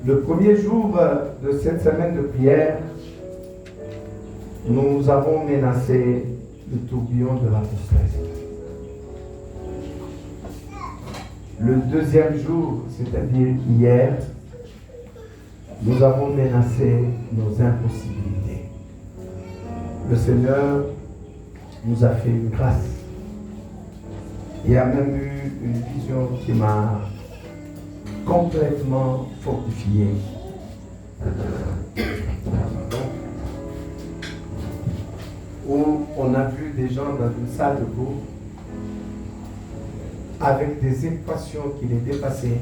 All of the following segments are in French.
Le premier jour de cette semaine de prière, nous avons menacé le tourbillon de l'apostasie. Le deuxième jour, c'est-à-dire hier, nous avons menacé nos impossibilités. Le Seigneur nous a fait une grâce. Il y a même eu une vision qui m'a complètement fortifié. Où on a vu des gens dans une salle de cours avec des équations qui les dépassaient,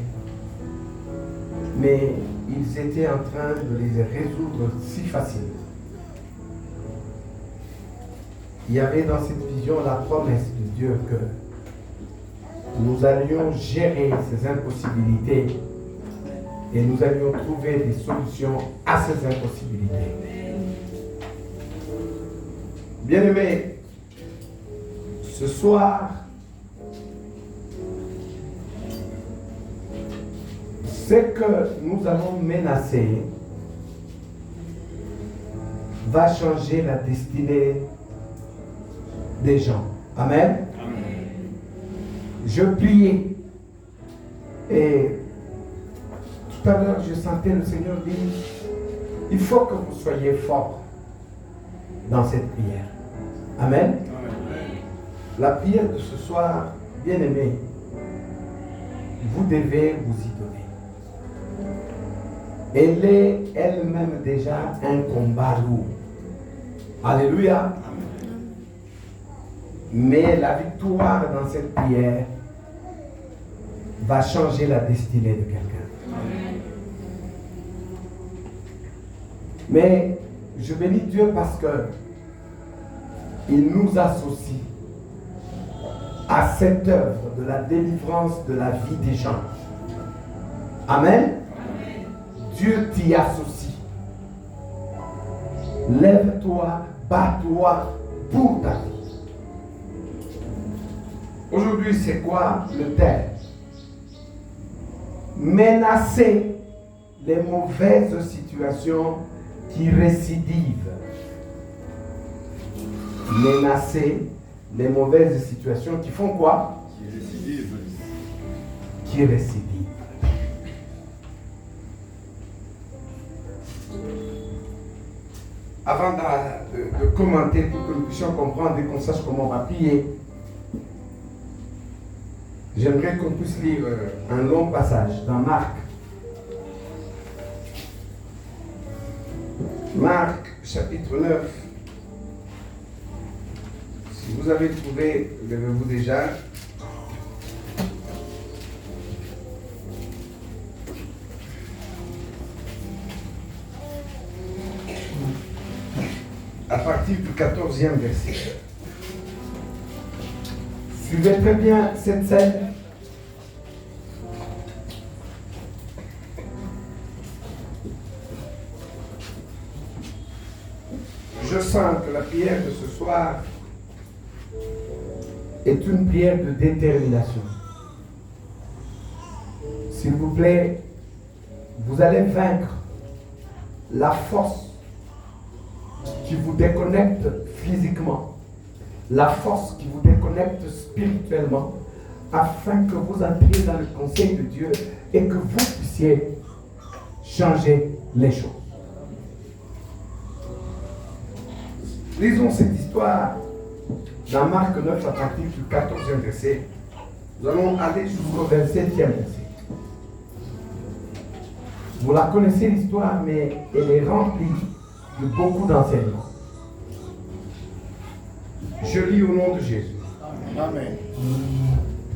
mais ils étaient en train de les résoudre si facilement. Il y avait dans cette vision la promesse de Dieu que nous allions gérer ces impossibilités et nous allions trouver des solutions à ces impossibilités. Bien-aimés, ce soir, ce que nous allons menacer va changer la destinée des gens. Amen. Je priais et tout à l'heure je sentais le Seigneur dire, il faut que vous soyez forts dans cette prière. Amen. La prière de ce soir, bien aimé, vous devez vous y donner. Elle est elle-même déjà un combat lourd. Alléluia. Mais la victoire dans cette prière va changer la destinée de quelqu'un. Mais je bénis Dieu parce que il nous associe à cette œuvre de la délivrance de la vie des gens. Amen. Dieu t'y associe. Lève-toi, bats-toi pour ta vie. Aujourd'hui, c'est quoi le thème? Menacer les mauvaises situations qui récidivent. Menacer les mauvaises situations qui font quoi? Qui récidivent. Qui récidivent. Avant de commenter pour que nous puissions comprendre et qu'on sache comment on va prier, j'aimerais qu'on puisse lire un long passage dans Marc. Marc, chapitre 9. Si vous avez trouvé, levez-vous déjà. À partir du 14e verset. Suivez très bien cette scène. Je sens que la prière de ce soir est une prière de détermination. S'il vous plaît, vous allez vaincre la force qui vous déconnecte physiquement, la force qui vous déconnecte spirituellement, afin que vous entriez dans le conseil de Dieu et que vous puissiez changer les choses. Lisons cette histoire dans Marc 9 à partir du 14e verset. Nous allons aller jusqu'au 27e verset. Vous la connaissez l'histoire, mais elle est remplie de beaucoup d'enseignements. Je lis au nom de Jésus. Amen.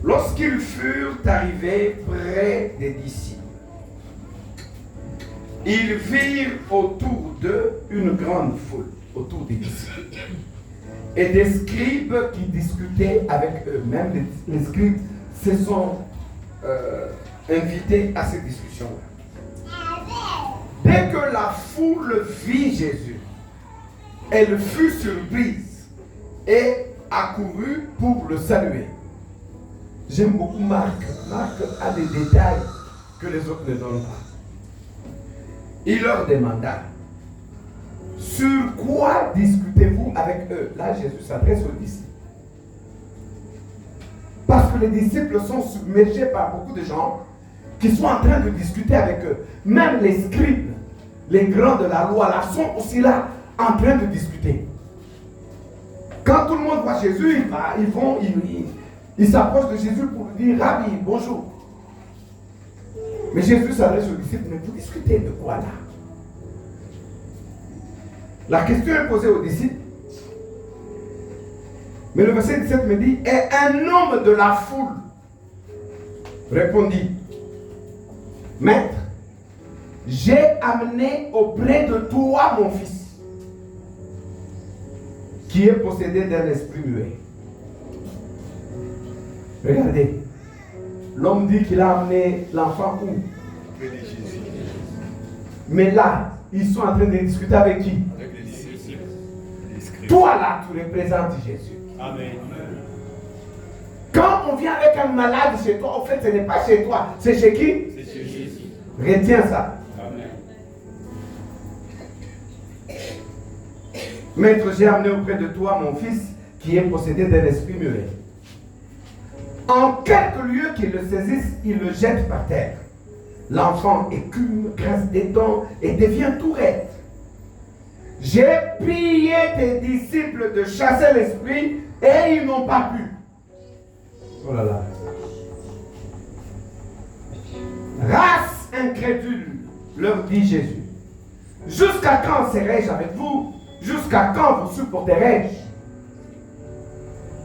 Lorsqu'ils furent arrivés près des disciples, ils virent autour d'eux une grande foule, autour des disciples, et des scribes qui discutaient avec eux. Même les scribes se sont invités à cette discussion-là. Dès que la foule vit Jésus, elle fut surprise et accourut pour le saluer. J'aime beaucoup Marc. Marc a des détails que les autres ne donnent pas. Il leur demanda, sur quoi discutez-vous avec eux? Là, Jésus s'adresse aux disciples. Parce que les disciples sont submergés par beaucoup de gens qui sont en train de discuter avec eux. Même les scribes, les grands de la loi, là, sont aussi là, en train de discuter. Quand tout le monde voit Jésus, ils s'approchent de Jésus pour lui dire, Rabbi, bonjour. Mais Jésus s'adresse aux disciples, mais vous discutez de quoi là? La question est posée aux disciples. Mais le verset 17 me dit, et un homme de la foule répondit, Maître, j'ai amené auprès de toi mon fils, qui est possédé d'un esprit muet. Regardez, l'homme dit qu'il a amené l'enfant où? Mais là, ils sont en train de discuter avec qui? Avec les disciples. Toi là, tu représentes Jésus. Amen. Quand on vient avec un malade chez toi, en fait, ce n'est pas chez toi. C'est chez qui? C'est chez Jésus. Retiens ça. Amen. Maître, j'ai amené auprès de toi mon fils qui est possédé d'un esprit muet. En quelque lieu qu'il le saisisse, il le jette par terre. L'enfant écume, grince des dents et devient tout raide. J'ai prié tes disciples de chasser l'esprit et ils n'ont pas pu. Oh là là. Race incrédule, leur dit Jésus. Jusqu'à quand serai-je avec vous? Jusqu'à quand vous supporterai-je?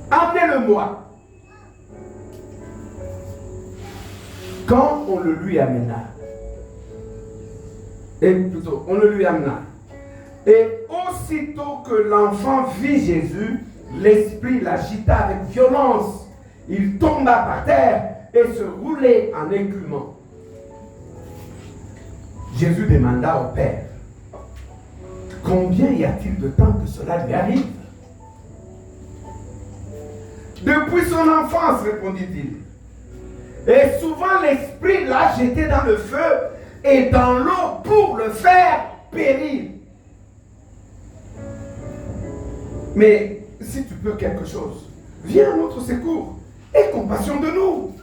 Amenez-le-moi. Quand on le lui amena, on le lui amena, et aussitôt que l'enfant vit Jésus, l'esprit l'agita avec violence. Il tomba par terre et se roulait en écumant. Jésus demanda au Père, combien y a-t-il de temps que cela lui arrive? Depuis son enfance, répondit-il. Et souvent l'esprit l'a jeté dans le feu et dans l'eau pour le faire périr. Mais si tu peux quelque chose, viens à notre secours. Aie compassion de nous.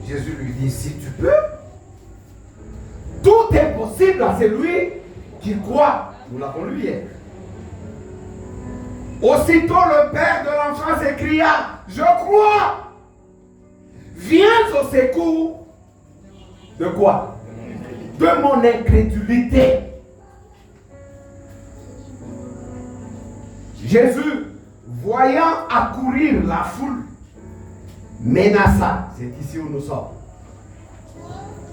Jésus lui dit, si tu peux, tout est possible à celui qui croit. Nous l'avons lu hier. Aussitôt le père de l'enfant s'écria, je crois. Viens au secours de quoi? De mon incrédulité. Jésus, voyant accourir la foule, menaça, c'est ici où nous sommes,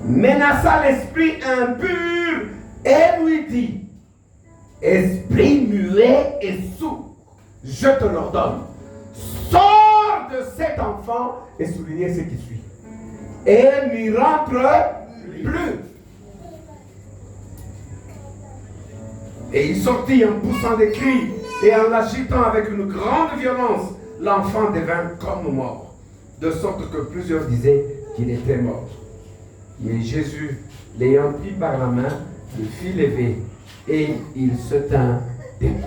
menaça l'esprit impur et lui dit, esprit muet et sourd, je te l'ordonne, sors de cet enfant et soulignez ce qui suit, et n'y rentre plus. Et il sortit en poussant des cris et en l'agitant avec une grande violence. L'enfant devint comme mort, de sorte que plusieurs disaient qu'il était mort. Mais Jésus, l'ayant pris par la main, le fit lever et il se tint debout.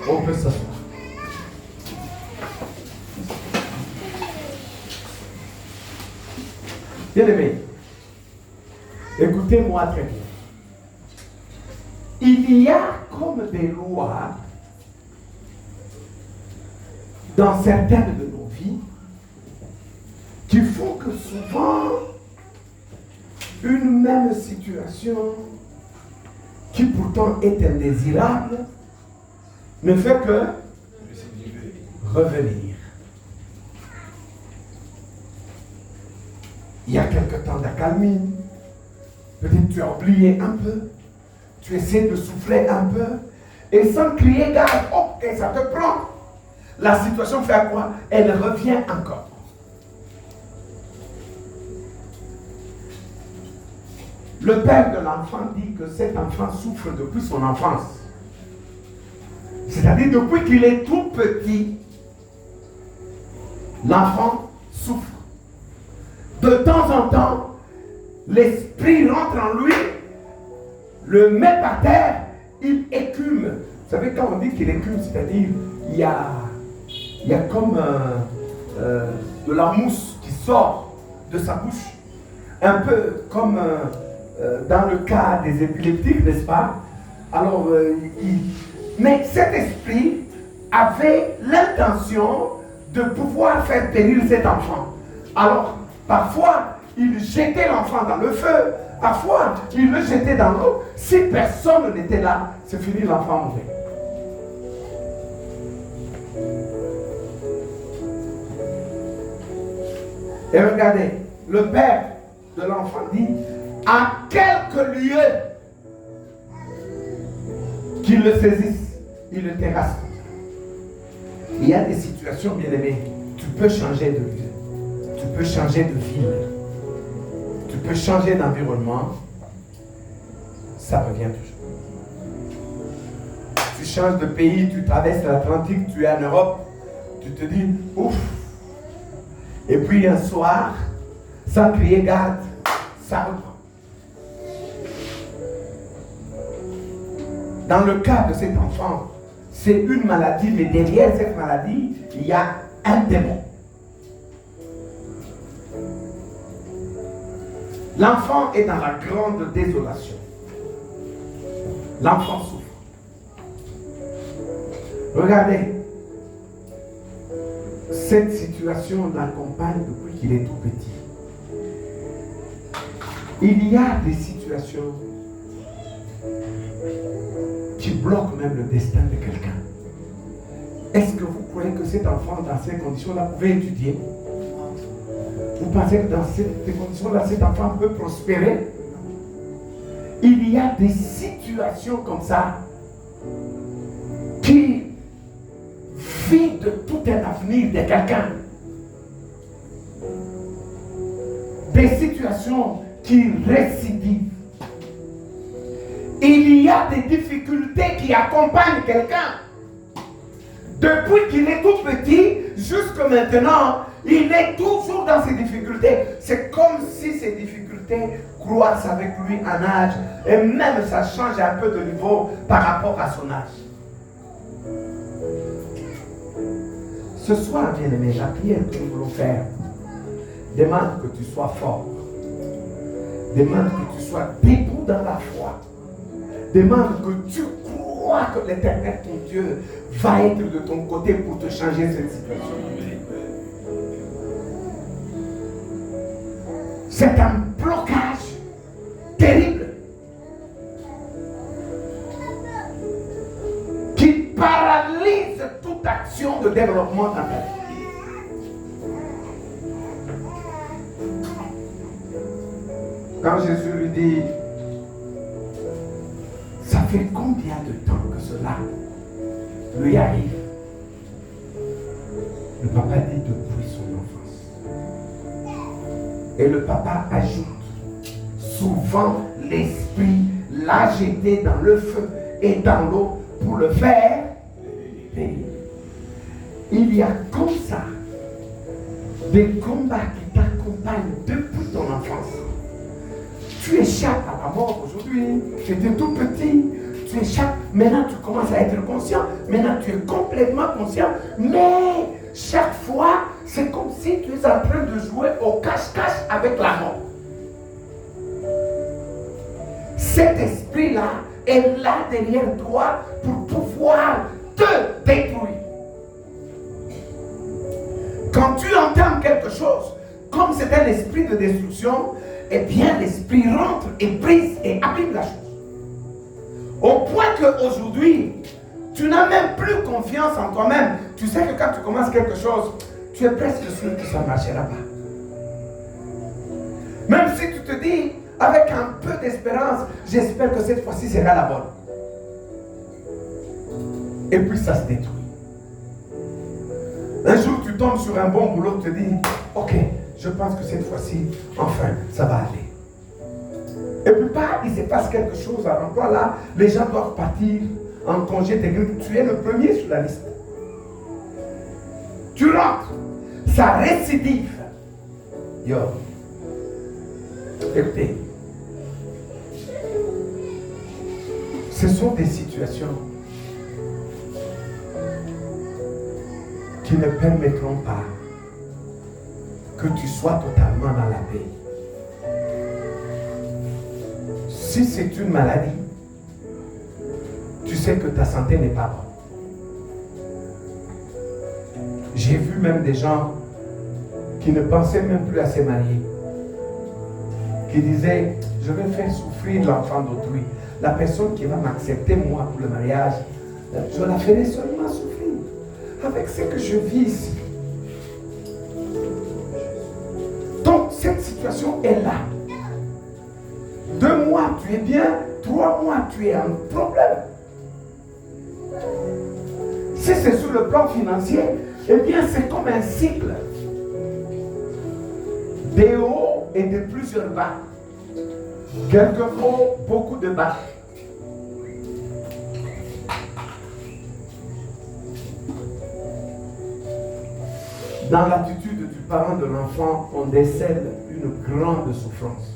On peut s'asseoir. Bien-aimés, écoutez-moi très bien. Il y a comme des lois dans certaines de nos vies qui font que souvent une même situation qui pourtant est indésirable ne fait que revenir. Il y a quelque temps d'accalmie, peut-être tu as oublié un peu, tu essaies de souffler un peu, et sans crier gare, oh, et ça te prend. La situation fait à quoi? Elle revient encore. Le père de l'enfant dit que cet enfant souffre depuis son enfance. C'est-à-dire depuis qu'il est tout petit, l'enfant souffre. De temps en temps, l'esprit rentre en lui, le met par terre, il écume. Vous savez, quand on dit qu'il écume, c'est-à-dire il y a comme de la mousse qui sort de sa bouche. Un peu comme dans le cas des épileptiques, n'est-ce pas? Alors, mais cet esprit avait l'intention de pouvoir faire périr cet enfant. Alors, parfois, il jetait l'enfant dans le feu, parfois, il le jetait dans l'eau. Si personne n'était là, c'est fini, l'enfant mourait. Et regardez, le père de l'enfant dit, à quelques lieux qu'il le saisisse, il le terrasse. Il y a des situations, bien aimés, tu peux changer de lieu, tu peux changer de ville, tu peux changer d'environnement, ça revient toujours. Tu changes de pays, tu traverses l'Atlantique, tu es en Europe, tu te dis, ouf. Et puis un soir, sans crier garde, ça reprend. Dans le cas de cet enfant, c'est une maladie, mais derrière cette maladie, il y a un démon. L'enfant est dans la grande désolation. L'enfant souffre. Regardez, cette situation l'accompagne depuis qu'il est tout petit. Il y a des situations qui bloquent même le destin de quelqu'un. Est-ce que vous croyez que cet enfant, dans ces conditions-là, pouvait étudier? Vous pensez que dans ces conditions-là, cet enfant peut prospérer? Il y a des situations comme ça qui vident tout un avenir de quelqu'un. Des situations qui récidivent. Il y a des difficultés qui accompagnent quelqu'un. Depuis qu'il est tout petit, jusque maintenant, il est toujours dans ces difficultés. C'est comme si ces difficultés croissent avec lui en âge. Et même ça change un peu de niveau par rapport à son âge. Ce soir, bien-aimé, la prière que nous voulons faire demande que tu sois fort. Demande que tu sois debout dans la foi. Demande que tu crois que l'Éternel, ton Dieu, va être de ton côté pour te changer cette situation. C'est un blocage terrible qui paralyse toute action de développement dans ta vie. Quand Jésus lui dit, ça fait combien de temps que cela lui arrive? Le papa dit depuis son enfance. Et le papa ajoute, souvent l'esprit l'a jeté dans le feu et dans l'eau pour le faire périr. Il y a comme ça des combats qui t'accompagnent depuis ton enfance. Tu échappes à la mort aujourd'hui. Tu étais tout petit. Tu échappes. Maintenant, tu commences à être conscient. Maintenant, tu es complètement conscient. Mais chaque fois, c'est comme si tu es en train de jouer au cache-cache avec la mort. Cet esprit-là est là derrière toi pour pouvoir te détruire. Quand tu entends quelque chose, comme c'est un esprit de destruction, eh bien l'esprit rentre et brise et abîme la chose. Au point qu'aujourd'hui, tu n'as même plus confiance en toi-même. Tu sais que quand tu commences quelque chose, tu es presque sûr que ça ne marchera pas. Même si tu te dis, avec un peu d'espérance, j'espère que cette fois-ci sera la bonne. Et puis ça se détruit. Un jour, tu tombes sur un bon boulot, tu te dis, ok, je pense que cette fois-ci, enfin, ça va aller. Et plus tard, il se passe quelque chose à l'emploi là, les gens doivent partir en congé technique. Tu es le premier sur la liste. Tu rentres, ça récidive. Yo. accepter. Ce sont des situations qui ne permettront pas que tu sois totalement dans la paix. Si c'est une maladie, tu sais que ta santé n'est pas bonne. J'ai vu même des gens qui ne pensaient même plus à se marier, qui disaient, je vais faire souffrir l'enfant d'autrui. La personne qui va m'accepter, moi, pour le mariage, je la ferai seulement souffrir avec ce que je vis ici. Donc, cette situation est là. 2 mois, tu es bien. 3 mois, tu es en problème. Si c'est sur le plan financier, eh bien, c'est comme un cycle. Des hauts et de plusieurs bas. Quelques hauts, beaucoup de bas. Dans l'attitude du parent de l'enfant, on décèle une grande souffrance.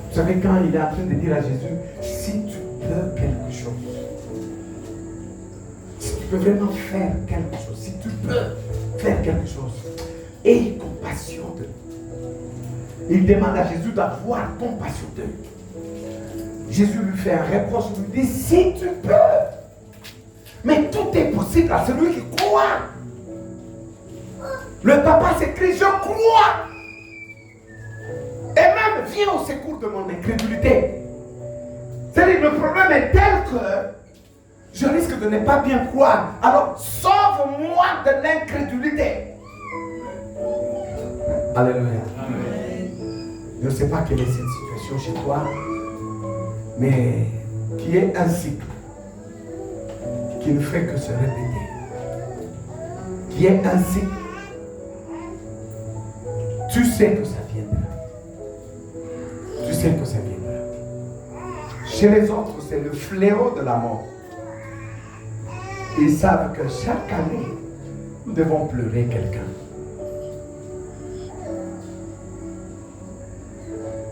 Vous savez, quand il est en train de dire à Jésus, si tu peux quelque chose, si tu peux vraiment faire quelque chose, si tu peux faire quelque chose, aie compassion d'eux. Il demande à Jésus d'avoir compassion d'eux. Jésus lui fait un reproche, lui dit, si tu peux. Mais tout est possible à celui qui croit. Le papa s'écrit, je crois. Et même viens au secours de mon incrédulité. C'est-à-dire le problème est tel que je risque de ne pas bien croire. Alors sauve-moi de l'incrédulité. Alléluia. Amen. Je ne sais pas quelle est cette situation chez toi, mais qui est un cycle qui ne fait que se répéter. Qui est un cycle. Tu sais que ça viendra. Tu sais que ça viendra. Chez les autres, c'est le fléau de la mort. Ils savent que chaque année, nous devons pleurer quelqu'un.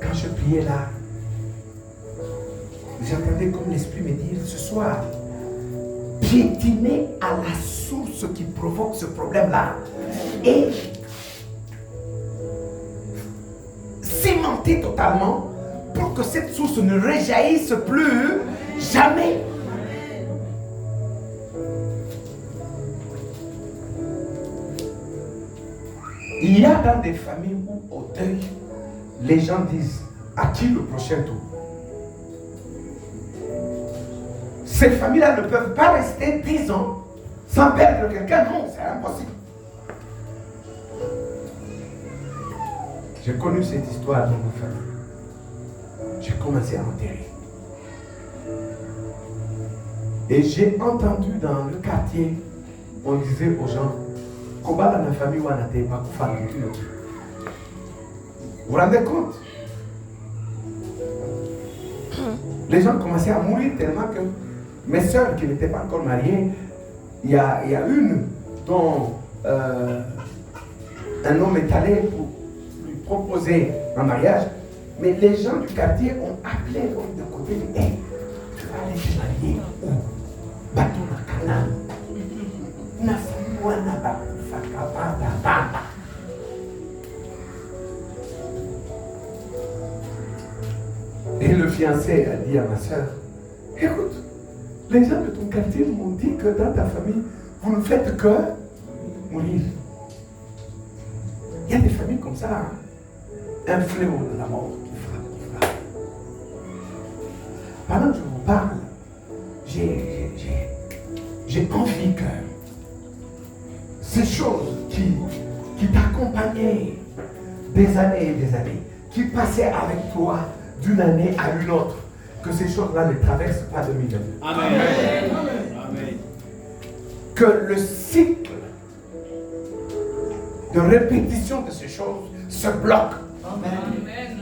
Quand je priais là, j'entendais comme l'Esprit me dire ce soir, piétiner à la source qui provoque ce problème-là et cimenter totalement pour que cette source ne réjaillisse plus jamais. Il y a dans des familles où au deuil, les gens disent à qui le prochain tour. Ces familles-là ne peuvent pas rester 10 ans sans perdre quelqu'un. Non, c'est impossible. J'ai connu cette histoire dans ma famille. J'ai commencé à enterrer. Et j'ai entendu dans le quartier, on disait aux gens, Koba dans la famille où on n'était pas faire du tout. Vous vous rendez compte? Les gens commençaient à mourir tellement que mes soeurs qui n'étaient pas encore mariées, il y a une dont un homme est allé pour lui proposer un mariage, mais les gens du quartier ont appelé l'homme de côté et dit, hey, tu vas aller te marier où? Bateau na Canaan. Et le fiancé a dit à ma soeur, écoute, les gens de ton quartier m'ont dit que dans ta famille, vous ne faites que mourir. Il y a des familles comme ça, hein? Un fléau de la mort qui frappe. Pendant que je vous parle, j'ai envie que ces choses qui t'accompagnaient des années et des années, qui passaient avec toi d'une année à une autre, que ces choses-là ne traversent pas 2022. Amen. Amen. Que le cycle de répétition de ces choses se bloque. Amen.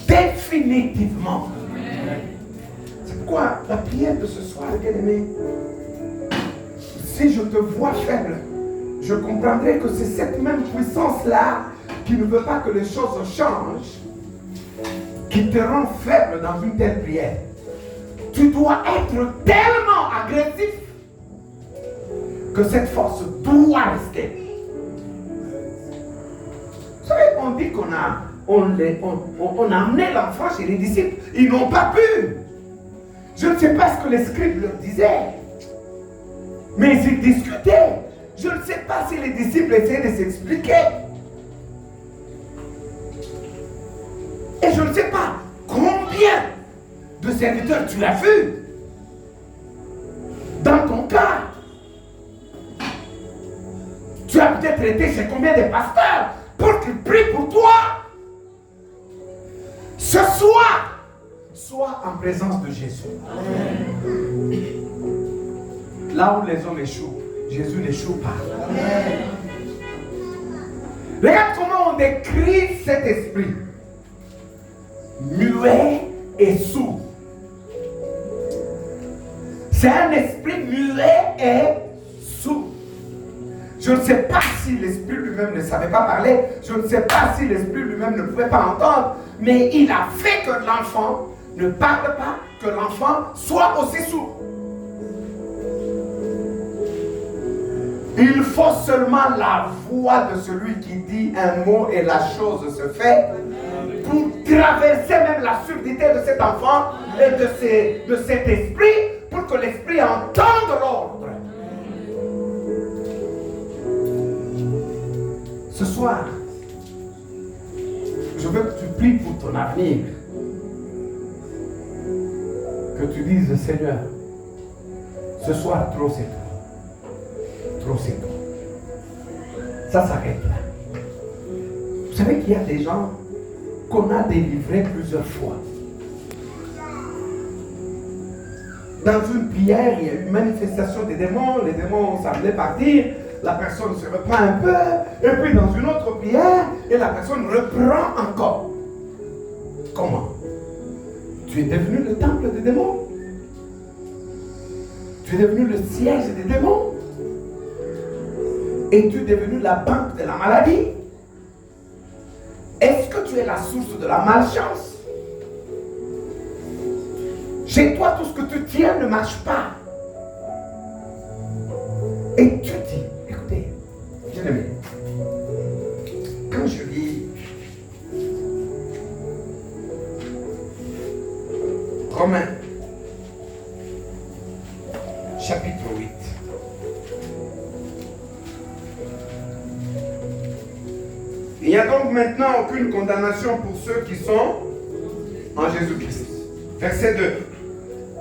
Définitivement. Amen. C'est pourquoi la prière de ce soir, bien-aimé, si je te vois faible, je comprendrai que c'est cette même puissance-là qui ne veut pas que les choses changent, qui te rend faible dans une telle prière. Tu dois être tellement agressif que cette force doit rester. Vous savez, on dit qu'on a amené l'enfant chez les disciples. Ils n'ont pas pu. Je ne sais pas ce que les scribes leur disaient. Mais ils discutaient. Je ne sais pas si les disciples essayaient de s'expliquer. Et je ne sais pas combien de serviteurs tu as vu dans ton cas. Tu as peut-être été chez combien de pasteurs pour qu'ils prient pour toi. Ce soir, sois en présence de Jésus. Amen. Là où les hommes échouent, Jésus n'échoue pas. Amen. Regarde comment on décrit cet esprit. Muet et sourd. C'est un esprit muet et sourd. Je ne sais pas si l'esprit lui-même ne savait pas parler. Je ne sais pas si l'esprit lui-même ne pouvait pas entendre. Mais il a fait que l'enfant ne parle pas, que l'enfant soit aussi sourd. Il faut seulement la voix de celui qui dit un mot et la chose se fait pour traverser même la surdité de cet enfant et de cet esprit pour que l'esprit entende l'ordre. Ce soir, je veux que tu pries pour ton avenir. Que tu dises, Seigneur, ce soir, trop c'est trop. Trop c'est trop. Ça s'arrête là. Vous savez qu'il y a des gens qu'on a délivrés plusieurs fois. Dans une prière, il y a eu une manifestation des démons. Les démons semblaient partir. La personne se reprend un peu. Et puis dans une autre prière, et la personne reprend encore. Comment? Tu es devenu le temple des démons. Tu es devenu le siège des démons. Et tu es devenu la banque de la maladie. Est-ce que tu es la source de la malchance? Chez toi, tout ce que tu tiens ne marche pas. Et tu dis, écoutez, bien-aimé, quand je lis Romains, chapitre 8, il n'y a donc maintenant aucune condamnation pour ceux qui sont en Jésus-Christ. Verset 2.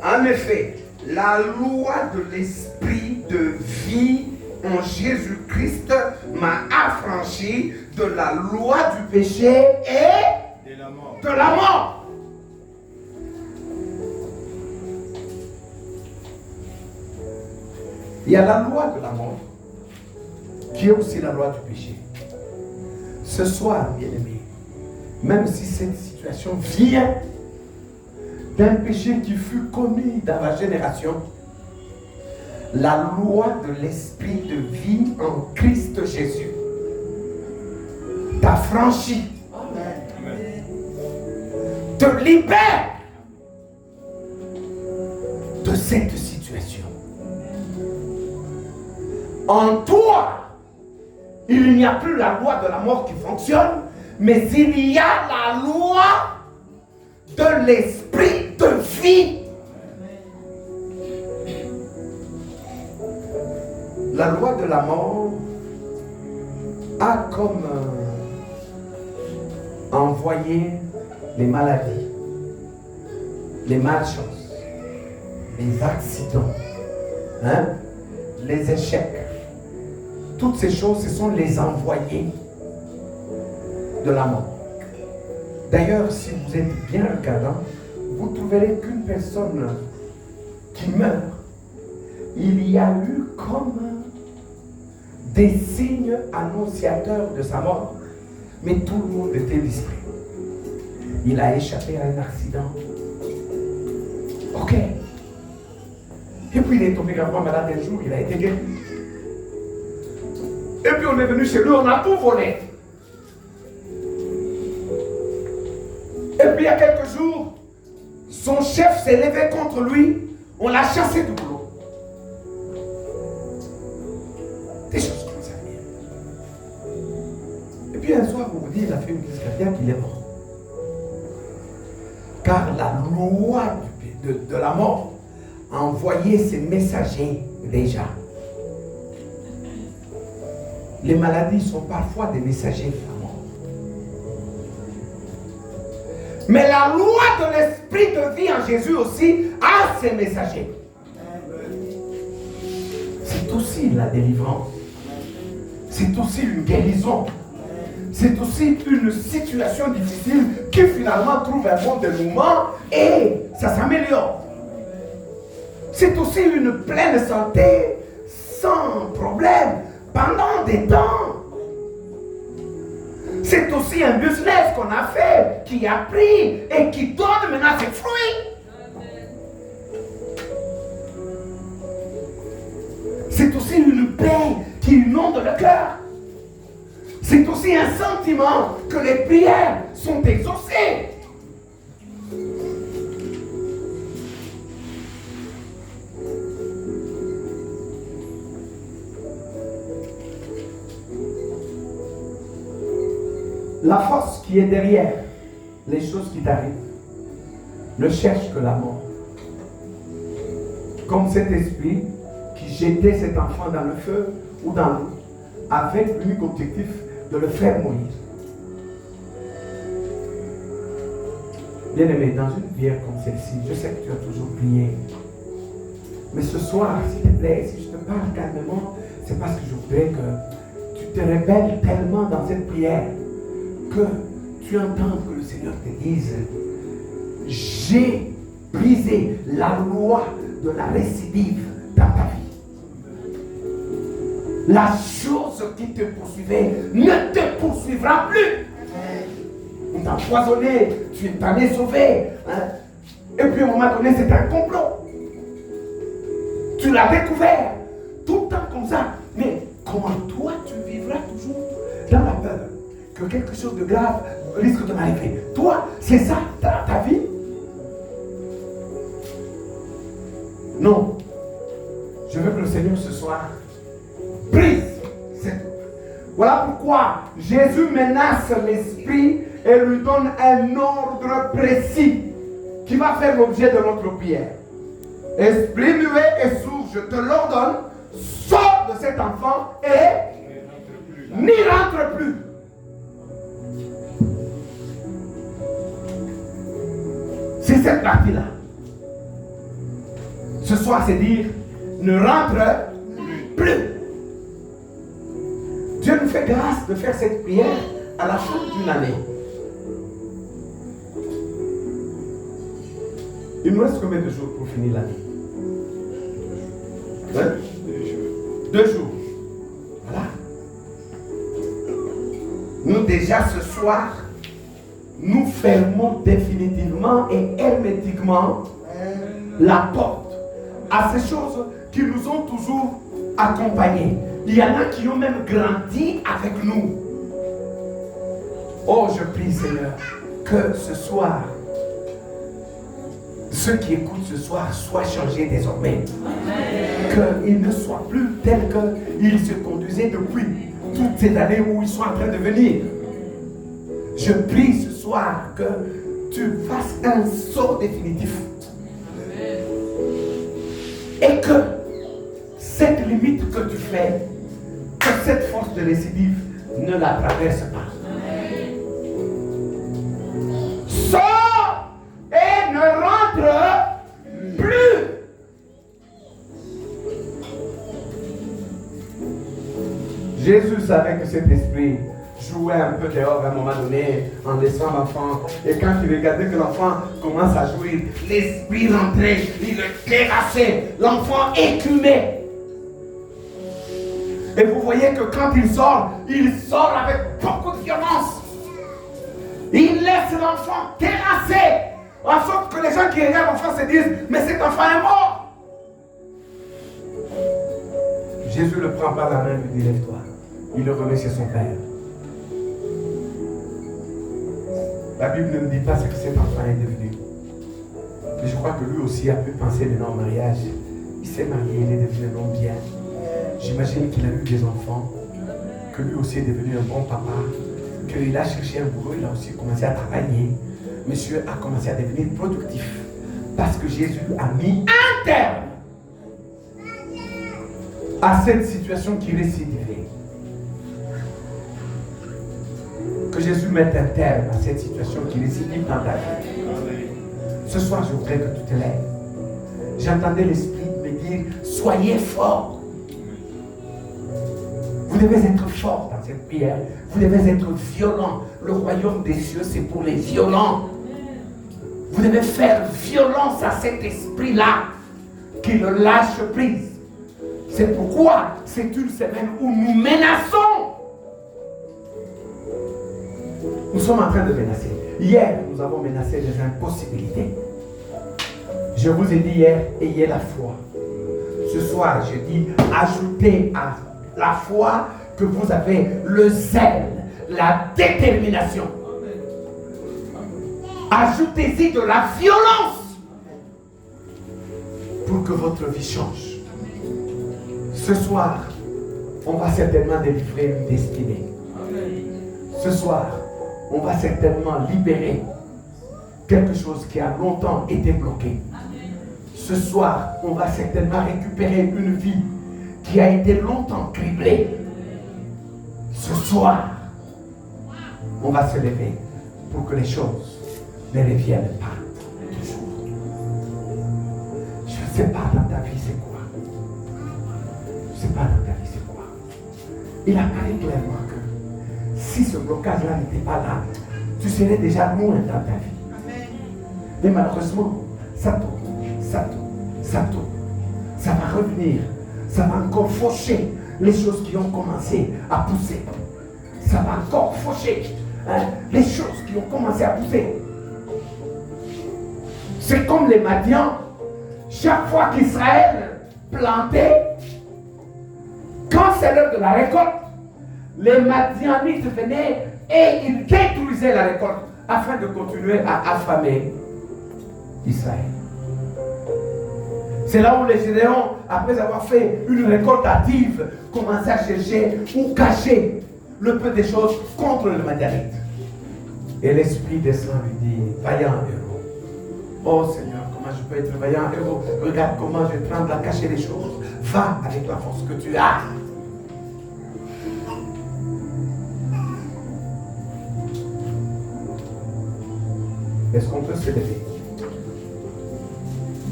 En effet, la loi de l'esprit de vie en Jésus-Christ m'a affranchi de la loi du péché et de la mort. Il y a la loi de la mort qui est aussi la loi du péché. Ce soir, bien-aimé, même si cette situation vient d'un péché qui fut commis dans la génération, la loi de l'esprit de vie en Christ Jésus t'a franchi, te libère de cette situation. En toi, il n'y a plus la loi de la mort qui fonctionne, mais il y a la loi de l'esprit de vie. La loi de la mort a comme envoyé les maladies, les malchances, les accidents, les échecs. Toutes ces choses, ce sont les envoyés de la mort. D'ailleurs, si vous êtes bien regardant, vous trouverez qu'une personne qui meurt, il y a eu comme des signes annonciateurs de sa mort, mais tout le monde était discret. Il a échappé à un accident. Ok. Et puis il est tombé gravement malade un jour, il a été guéri. Et puis on est venu chez lui, on a tout volé. Et puis il y a quelques jours, son chef s'est levé contre lui. On l'a chassé du boulot. Des choses comme ça. Et puis un soir, vous vous dites, il a fait une crise cardiaque, il est mort. Car la loi de la mort a envoyé ses messagers déjà. Les maladies sont parfois des messagers de la mort. Mais la loi de l'esprit de vie en Jésus aussi a ses messagers. C'est aussi la délivrance. C'est aussi une guérison. C'est aussi une situation difficile qui finalement trouve un bon dénouement et ça s'améliore. C'est aussi une pleine santé sans problème pendant des temps. C'est aussi un business qu'on a fait, qui a pris et qui donne maintenant ses fruits. C'est aussi une paix qui inonde le cœur. C'est aussi un sentiment que les prières sont exaucées. La force qui est derrière les choses qui t'arrivent ne cherche que la mort. Comme cet esprit qui jetait cet enfant dans le feu ou dans l'eau, avec l'unique objectif de le faire mourir. Bien-aimé, dans une prière comme celle-ci, je sais que tu as toujours prié. Mais ce soir, s'il te plaît, si je te parle calmement, c'est parce que je voudrais que tu te révèles tellement dans cette prière que tu entends que le Seigneur te dise: j'ai brisé la loi de la récidive dans ta vie. La chose qui te poursuivait ne te poursuivra plus. On t'a empoisonné, tu t'en es sauvé. Hein? Et puis à un moment donné, c'est un complot. Tu l'as découvert. Tout le temps comme ça. Mais comment toi, tu vivras toujours dans la peur que quelque chose de grave risque de m'arriver? Toi, c'est ça ta vie? Non. Je veux que le Seigneur ce soir brise cette... Voilà pourquoi Jésus menace l'esprit et lui donne un ordre précis qui va faire l'objet de notre prière. Esprit muet et sourd, je te l'ordonne, sors de cet enfant et n'y rentre plus. C'est cette partie-là. Ce soir, c'est dire, ne rentre plus. Dieu nous fait grâce de faire cette prière à la fin d'une année. Il nous reste combien de jours pour finir l'année? Hein? 2 jours. Voilà. Nous déjà ce soir, nous fermons définitivement et hermétiquement la porte à ces choses qui nous ont toujours accompagnés. Il y en a qui ont même grandi avec nous. Oh, je prie, Seigneur, que ce soir, ceux qui écoutent ce soir soient changés désormais. Qu'ils ne soient plus tels qu'ils se conduisaient depuis toutes ces années où ils sont en train de venir. Je prie ce soir que tu fasses un saut définitif. Et que cette limite que tu fais, que cette force de récidive ne la traverse pas. Sors et ne rentre plus. Jésus savait que cet esprit jouait un peu dehors à un moment donné en laissant l'enfant. Et quand il regardait que l'enfant commence à jouir, l'esprit rentrait, il le terrassait, l'enfant écumait. Et vous voyez que quand il sort avec beaucoup de violence. Il laisse l'enfant terrassé, en sorte que les gens qui regardent l'enfant se disent, mais cet enfant est mort. Jésus le prend par la main et lui dit, lève-toi. Il le remet chez son père. La Bible ne me dit pas ce que cet enfant est devenu. Mais je crois que lui aussi a pu penser maintenant au mariage. Il s'est marié, il est devenu un homme bien. J'imagine qu'il a eu des enfants, que lui aussi est devenu un bon papa, qu'il a cherché un boulot, il a aussi commencé à travailler. Monsieur a commencé à devenir productif parce que Jésus a mis un terme à cette situation qui récidivait. Que Jésus mette un terme à cette situation qui récidive dans ta vie. Ce soir, je voudrais que tu te lèves. J'entendais l'Esprit me dire, soyez forts. Vous devez être forts dans cette prière. Vous devez être violents. Le royaume des cieux, c'est pour les violents. Vous devez faire violence à cet esprit-là qui le lâche prise. C'est pourquoi c'est une semaine où nous menaçons. Nous sommes en train de menacer. Hier, nous avons menacé les impossibilités. Je vous ai dit hier, ayez la foi. Ce soir, je dis, ajoutez à la foi que vous avez le zèle, la détermination. Ajoutez-y de la violence pour que votre vie change. Ce soir, on va certainement délivrer une destinée. Ce soir, on va certainement libérer quelque chose qui a longtemps été bloqué. Ce soir, on va certainement récupérer une vie qui a été longtemps criblée. Ce soir, on va se lever pour que les choses ne reviennent pas toujours. Je ne sais pas dans ta vie c'est quoi. Je ne sais pas dans ta vie c'est quoi. Il apparaît clairement que si ce blocage-là n'était pas là, tu serais déjà loin dans ta vie. Mais malheureusement, ça tourne. Ça va revenir. Ça va encore faucher les choses qui ont commencé à pousser. Ça va encore faucher les choses qui ont commencé à pousser. C'est comme les Madians. Chaque fois qu'Israël plantait, quand c'est l'heure de la récolte, les Madianites venaient et ils détruisaient la récolte afin de continuer à affamer Israël. C'est là où les Gédéons, après avoir fait une récolte hâtive, commençaient à chercher ou cacher le peu des choses contre le Madianite. Et l'Esprit descend lui dit, vaillant héros. Oh Seigneur, comment je peux être vaillant héros? Regarde comment je tremble à cacher les choses. Va avec la force que tu as. Est-ce qu'on peut se lever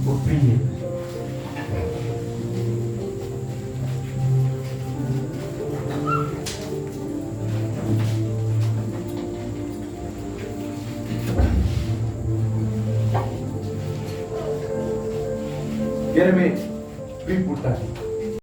pour prier? Bien-aimé, prie pour ta vie.